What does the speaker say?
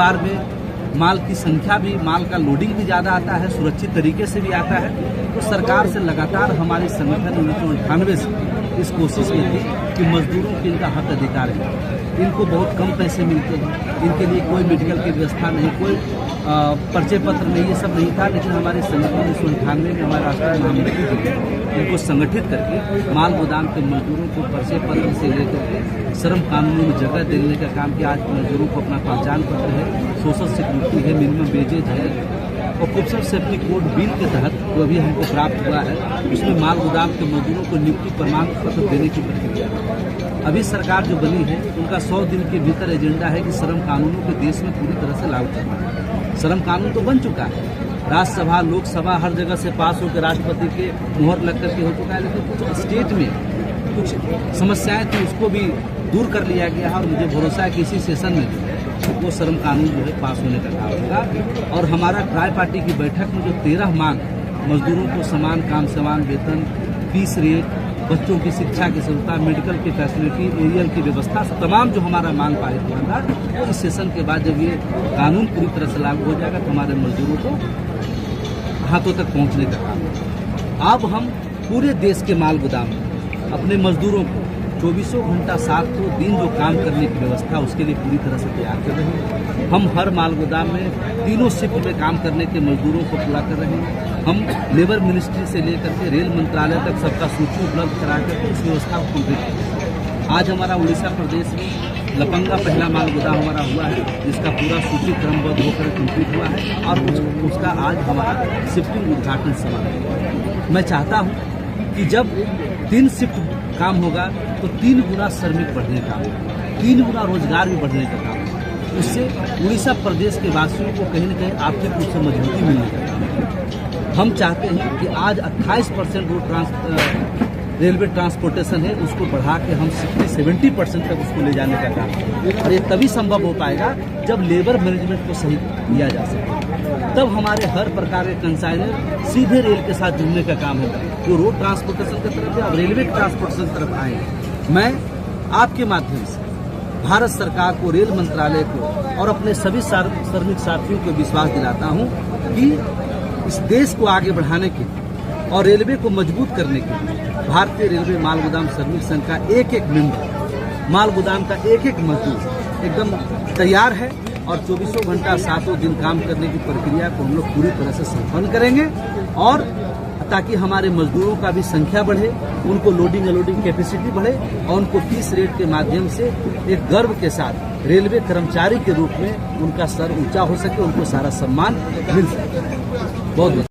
बार में माल की संख्या भी, माल का लोडिंग भी ज़्यादा आता है, सुरक्षित तरीके से भी आता है। तो सरकार से लगातार हमारे संगठन 1998 से इस कोशिश में थी कि मजदूरों के इनका हक अधिकार है। इनको बहुत कम पैसे मिलते हैं, इनके लिए कोई मेडिकल की व्यवस्था नहीं, कोई पर्चे पत्र नहीं, ये सब नहीं था। लेकिन हमारे संगठन 1998 में हमारे राष्ट्रीय महामंत्री जी ने इनको संगठित करके माल गोदाम के मजदूरों को पर्चे पत्र से लेकर के श्रम कानूनों में जगह देने का काम किया। आज मजदूरों को अपना पहचान पत्र है, सोशल सिक्योरिटी है, मिनिमम वेजेज है और कुशल सेफ्टी कोड बिल के तहत जो अभी हमको प्राप्त हुआ है, उसमें माल गोदाम के मजदूरों को नियुक्ति प्रमाण पत्र देने की प्रक्रिया है। अभी सरकार जो बनी है उनका 100 दिन के भीतर एजेंडा है कि श्रम कानूनों को देश में पूरी तरह से लागू करना है। श्रम कानून तो बन चुका है, राज्यसभा, लोकसभा हर जगह से पास होकर राष्ट्रपति के मुहर लग करके हो चुका है। लेकिन कुछ स्टेट में कुछ समस्याएं थी, उसको भी दूर कर लिया गया है और मुझे भरोसा है कि इसी सेशन में वो श्रम कानून जो है पास होने का काम होगा। और हमारा ट्राई पार्टी की बैठक में जो 13 मांग, मजदूरों को समान काम समान वेतन, फीस रेट, बच्चों की शिक्षा की सुविधा, मेडिकल की फैसिलिटी, एरियल की व्यवस्था, तमाम जो हमारा मांग पारित हुआ था, वो इस सेशन के बाद जब ये कानून पूरी तरह से लागू हो जाएगा तो हमारे मजदूरों को हाथों तक पहुंचने का काम होगा। अब हम पूरे देश के माल गोदाम में अपने मजदूरों को 24 घंटा 7 दिन जो काम करने की व्यवस्था, उसके लिए पूरी तरह से तैयार कर रहे हैं। हम हर माल गोदाम में तीनों शिफ्ट में काम करने के मजदूरों को पूरा कर रहे हैं। हम लेबर मिनिस्ट्री से लेकर के रेल मंत्रालय तक सबका सूची उपलब्ध करा करके इस व्यवस्था को कंप्लीट करें। आज हमारा उड़ीसा प्रदेश में लपंगा पहला माल गोदाम हमारा हुआ है, जिसका पूरा सूची क्रमबद्ध होकर कंप्लीट हुआ है और उसका आज हमारा शिफ्टिंग उद्घाटन समारोह। मैं चाहता हूँ कि जब 3 शिफ्ट काम होगा तो 3 गुना श्रमिक बढ़ने का, 3 गुना रोजगार भी बढ़ने का काम है। उससे उड़ीसा प्रदेश के वासियों को कहीं न कहीं आर्थिक रूप से मजबूती मिलने का काम है। हम चाहते हैं कि आज 28% रोड रेलवे ट्रांसपोर्टेशन है, उसको बढ़ा के हम 60-70% तक उसको ले जाने का काम है। और ये तभी संभव हो पाएगा जब लेबर मैनेजमेंट को सही किया जा सके। तब हमारे हर प्रकार के कंसाइनर सीधे रेल के साथ जुड़ने का काम होगा। वो रोड ट्रांसपोर्टेशन की तरफ है, अब रेलवे ट्रांसपोर्टेशन की तरफ आएंगे। मैं आपके माध्यम से भारत सरकार को, रेल मंत्रालय को और अपने सभी श्रमिक साथियों को विश्वास दिलाता हूँ कि इस देश को आगे बढ़ाने के और रेलवे को मजबूत करने के लिए भारतीय रेलवे माल गोदाम श्रमिक संघ का एक मेंबर, माल गोदाम का एक मजदूर एकदम तैयार है और 24 घंटा 7 दिन काम करने की प्रक्रिया को हम लोग पूरी तरह से संपन्न करेंगे। और ताकि हमारे मजदूरों का भी संख्या बढ़े, उनको लोडिंग अनलोडिंग कैपेसिटी बढ़े और उनको फीस रेट के माध्यम से एक गर्व के साथ रेलवे कर्मचारी के रूप में उनका सर ऊंचा हो सके, उनको सारा सम्मान मिल सके। बहुत